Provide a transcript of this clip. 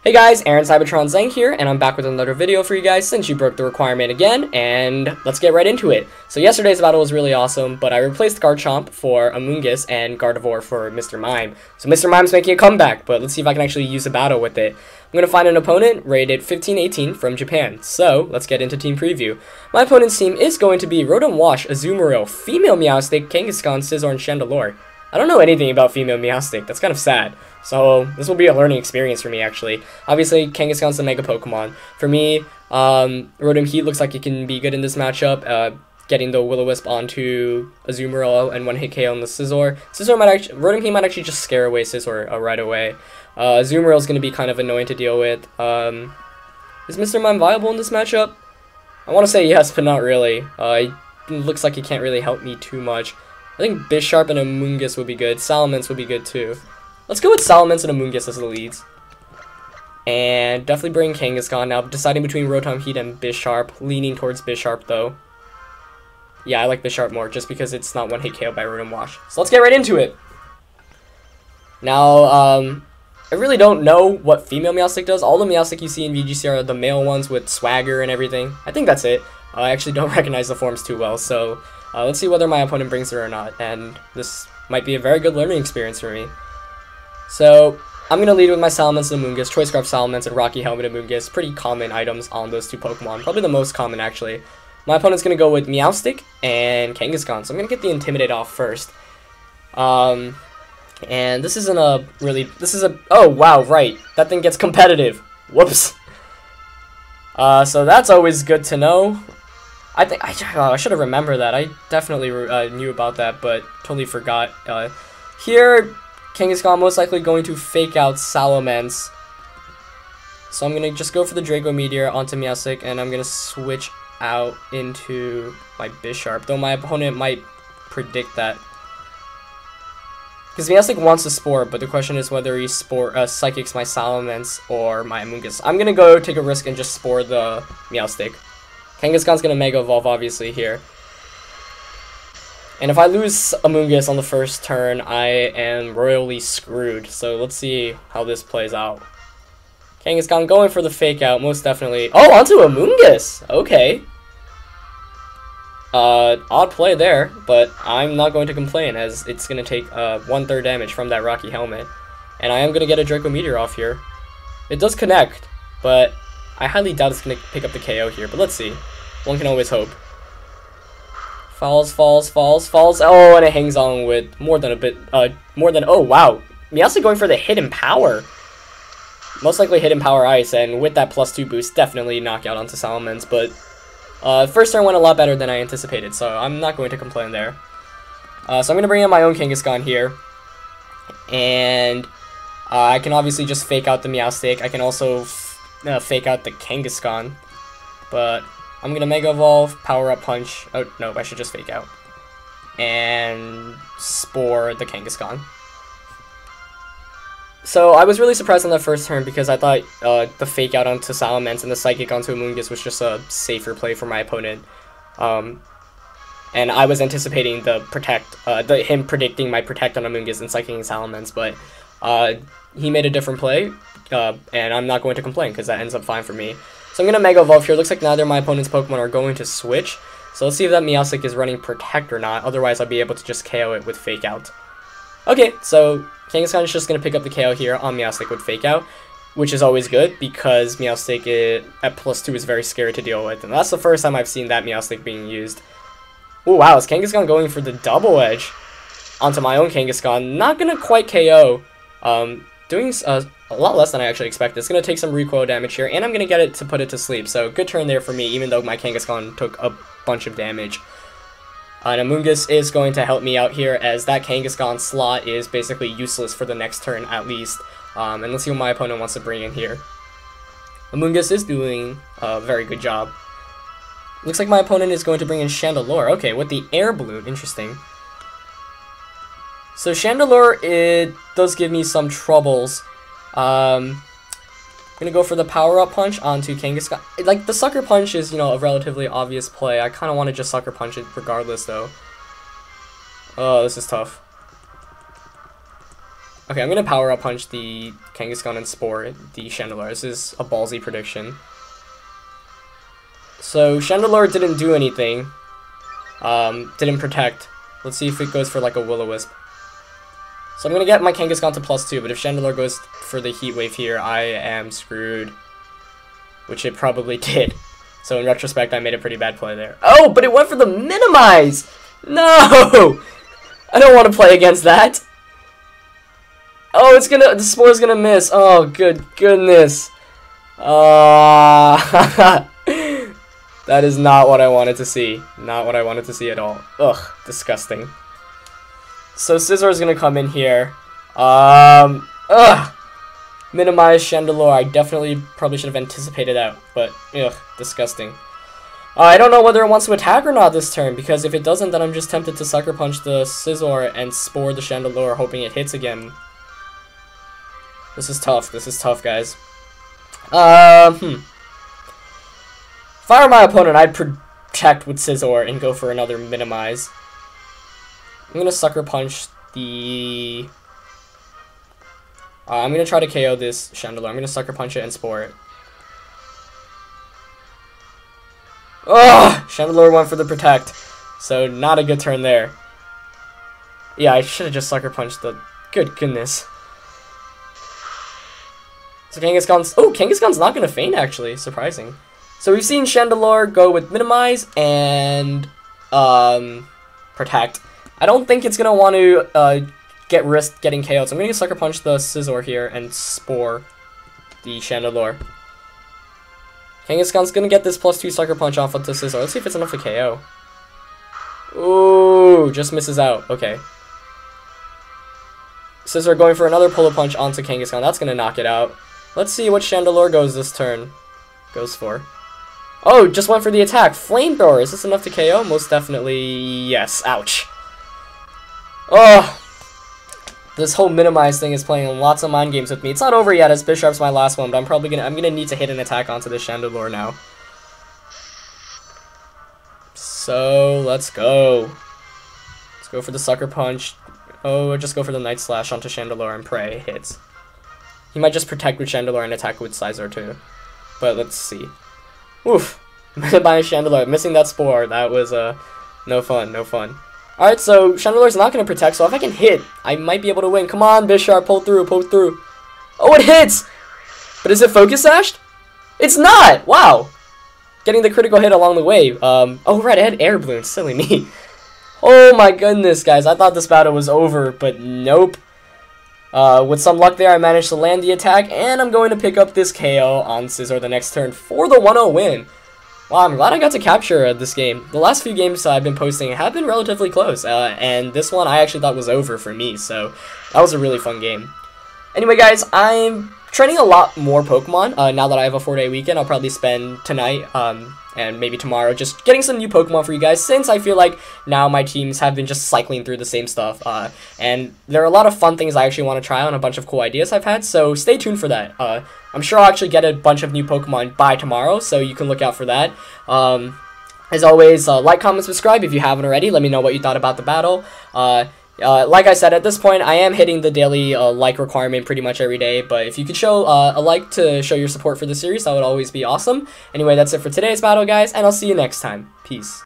Hey guys, Aaron Cybertron Zheng here, and I'm back with another video for you guys since you broke the requirement again, and let's get right into it. So yesterday's battle was really awesome, but I replaced Garchomp for Amoonguss and Gardevoir for Mr. Mime. So Mr. Mime's making a comeback, but let's see if I can actually use a battle with it. I'm going to find an opponent rated 15-18 from Japan, so let's get into team preview. My opponent's team is going to be Rotom Wash, Azumarill, Female Meowstic, Kangaskhan, Scizor, and Chandelure. I don't know anything about Female Meowstic, that's kind of sad. So this will be a learning experience for me, actually. Obviously, Kangaskhan's the Mega Pokemon. For me, Rotom Heat looks like it can be good in this matchup. Getting the Will-O-Wisp onto Azumarill and one-hit KO on the Scizor. Rotom Heat might actually just scare away Scizor right away. Azumarill is going to be kind of annoying to deal with. Is Mr. Mime viable in this matchup? I want to say yes, but not really. It looks like he can't really help me too much. I think Bisharp and Amoonguss would be good. Salamence would be good too. Let's go with Salamence and Amoonguss as the leads. And definitely bring Kangaskhan now. Deciding between Rotom Heat and Bisharp. Leaning towards Bisharp though. Yeah, I like Bisharp more just because it's not one-hit KO by Rotom Wash. So let's get right into it. Now, I really don't know what female Meowstic does. All the Meowstic you see in VGC are the male ones with swagger and everything. I think that's it. I actually don't recognize the forms too well, so let's see whether my opponent brings it or not. And this might be a very good learning experience for me. So I'm going to lead with my Salamence and Amoonguss, Choice Scarf Salamence, and Rocky Helmet Amoonguss. Pretty common items on those two Pokemon. Probably the most common, actually. My opponent's going to go with Meowstic and Kangaskhan, so I'm going to get the Intimidate off first. And this isn't a really... Oh, wow, right. That thing gets competitive. Whoops. So that's always good to know. I should have remembered that. I definitely knew about that, but totally forgot. Here, Kangaskhan most likely going to fake out Salamence. So I'm going to just go for the Draco Meteor onto Meowstic, and I'm going to switch out into my Bisharp, though my opponent might predict that. Because Meowstic wants to Spore, but the question is whether he Psychics my Salamence or my Amoonguss. I'm going to go take a risk and just Spore the Meowstic. Kangaskhan's going to Mega Evolve, obviously, here. And if I lose Amoonguss on the first turn, I am royally screwed. So let's see how this plays out. Kangaskhan going for the Fake Out, most definitely. Oh, onto Amoonguss! Okay. Odd play there, but I'm not going to complain, as it's going to take 1/3 damage from that Rocky Helmet. And I am going to get a Draco Meteor off here. It does connect, but I highly doubt it's going to pick up the KO here, but let's see. One can always hope. Falls. Oh, and it hangs on with more than, oh wow. Meowstic going for the Hidden Power. Most likely Hidden Power Ice, and with that +2 boost, definitely knockout onto Salamence, but first turn went a lot better than I anticipated, so I'm not going to complain there. So I'm going to bring in my own Kangaskhan here, and I can obviously just fake out the Meowstic. I can also fake out the Kangaskhan, but I'm going to Mega Evolve, Power Up Punch. Oh, no, I should just fake out. And Spore the Kangaskhan. So I was really surprised on that first turn because I thought the Fake Out onto Salamence and the Psychic onto Amoonguss was just a safer play for my opponent. And I was anticipating the Protect, him predicting my Protect on Amoonguss and Psychicking Salamence, but he made a different play, and I'm not going to complain because that ends up fine for me. So I'm going to Mega Evolve here. Looks like neither of my opponent's Pokemon are going to switch. So let's see if that Meowstic is running Protect or not. Otherwise, I'll be able to just KO it with Fake Out. Okay, so Kangaskhan is just going to pick up the KO here on Meowstic with Fake Out, which is always good because Meowstic at +2 is very scary to deal with. And that's the first time I've seen that Meowstic being used. Oh wow, is Kangaskhan going for the Double Edge onto my own Kangaskhan? Not going to quite KO. Doing a lot less than I actually expected. It's going to take some recoil damage here, and I'm going to get it to put it to sleep. So good turn there for me, even though my Kangaskhan took a bunch of damage. And Amoonguss is going to help me out here, as that Kangaskhan slot is basically useless for the next turn at least. And let's see what my opponent wants to bring in here. Amoonguss is doing a very good job. Looks like my opponent is going to bring in Chandelure. Okay, with the Air Balloon. Interesting. So Chandelure, it does give me some troubles. I'm gonna go for the Power Up Punch onto Kangaskhan. Like, the Sucker Punch is, you know, a relatively obvious play. I kind of want to just Sucker Punch it regardless, though. Oh, this is tough. Okay, I'm gonna power up punch the Kangaskhan and Spore the Chandelure. This is a ballsy prediction. So Chandelure didn't do anything. Didn't protect. Let's see if it goes for like a Will-O-Wisp. So I'm gonna get my Kangaskhan to +2, but if Chandelure goes for the Heat Wave here, I am screwed. Which it probably did. So in retrospect, I made a pretty bad play there. Oh, but it went for the Minimize! No! I don't want to play against that. Oh, the Spore's gonna miss. Oh, goodness. That is not what I wanted to see. Not what I wanted to see at all. Ugh, disgusting. So Scizor is gonna come in here. Minimize Chandelure. I definitely probably should have anticipated that, but ugh, disgusting. I don't know whether it wants to attack or not this turn, because if it doesn't, then I'm just tempted to Sucker Punch the Scizor and Spore the Chandelure, hoping it hits again. This is tough, guys. If I were my opponent, I'd protect with Scizor and go for another Minimize. I'm gonna Sucker Punch the... I'm gonna try to KO this Chandelure. I'm gonna Sucker Punch it and Spore it. Ugh! Chandelure went for the Protect. So, not a good turn there. Yeah, I should have just Sucker Punched the... Good goodness. So Kangaskhan's... Oh, Kangaskhan's not gonna feint, actually. Surprising. So we've seen Chandelure go with Minimize and... Protect. I don't think it's gonna want to, get risked getting KO'd. So I'm going to Sucker Punch the Scizor here and Spore the Chandelure. Kangaskhan's going to get this +2 Sucker Punch off of the Scizor. Let's see if it's enough to KO. Ooh, just misses out. Okay. Scizor going for another Pull Punch onto Kangaskhan. That's going to knock it out. Let's see what Chandelure goes for. Oh, just went for the attack. Flamethrower. Is this enough to KO? Most definitely yes. Ouch. Oh. This whole Minimize thing is playing lots of mind games with me. It's not over yet, as Bisharp's my last one, but I'm gonna need to hit an attack onto this Chandelure now. So let's go. Let's go for the Sucker Punch. Oh, just go for the Night Slash onto Chandelure and pray it hits. He might just protect with Chandelure and attack with Scizor too. But let's see. Oof. Minimize Chandelure, missing that Spore. That was no fun, no fun. Alright, so Chandelure's not going to protect, so if I can hit, I might be able to win. Come on, Bisharp, pull through, pull through. Oh, it hits! But is it Focus Sashed? It's not! Wow! Getting the critical hit along the way. Oh, right, I had Air Balloon. Silly me. Oh my goodness, guys. I thought this battle was over, but nope. With some luck there, I managed to land the attack, and I'm going to pick up this KO on Scizor the next turn for the 1-0 win. Wow, I'm glad I got to capture this game. The last few games I've been posting have been relatively close, and this one I actually thought was over for me, so that was a really fun game. Anyway, guys, I'm training a lot more Pokemon. Now that I have a 4-day weekend, I'll probably spend tonight and maybe tomorrow just getting some new Pokemon for you guys, since I feel like now my teams have been just cycling through the same stuff. And there are a lot of fun things I actually want to try on, a bunch of cool ideas I've had, so stay tuned for that. I'm sure I'll actually get a bunch of new Pokemon by tomorrow, so you can look out for that. As always, like, comment, subscribe if you haven't already. Let me know what you thought about the battle. Like I said, at this point, I am hitting the daily like requirement pretty much every day, but if you could show a like to show your support for the series, that would always be awesome. Anyway, that's it for today's battle, guys, and I'll see you next time. Peace.